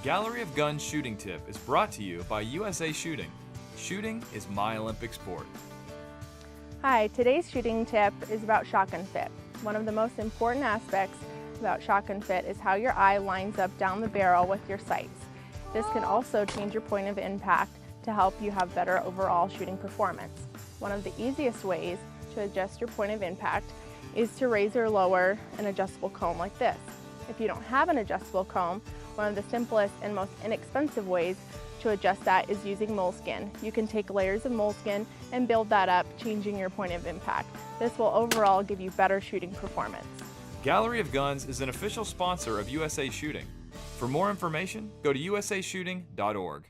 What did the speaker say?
Gallery of Guns shooting tip is brought to you by USA Shooting. Shooting is my Olympic sport. Hi, today's shooting tip is about shotgun fit. One of the most important aspects about shotgun fit is how your eye lines up down the barrel with your sights. This can also change your point of impact to help you have better overall shooting performance. One of the easiest ways to adjust your point of impact is to raise or lower an adjustable comb like this. If you don't have an adjustable comb, one of the simplest and most inexpensive ways to adjust that is using moleskin. You can take layers of moleskin and build that up, changing your point of impact. This will overall give you better shooting performance. Gallery of Guns is an official sponsor of USA Shooting. For more information, go to usashooting.org.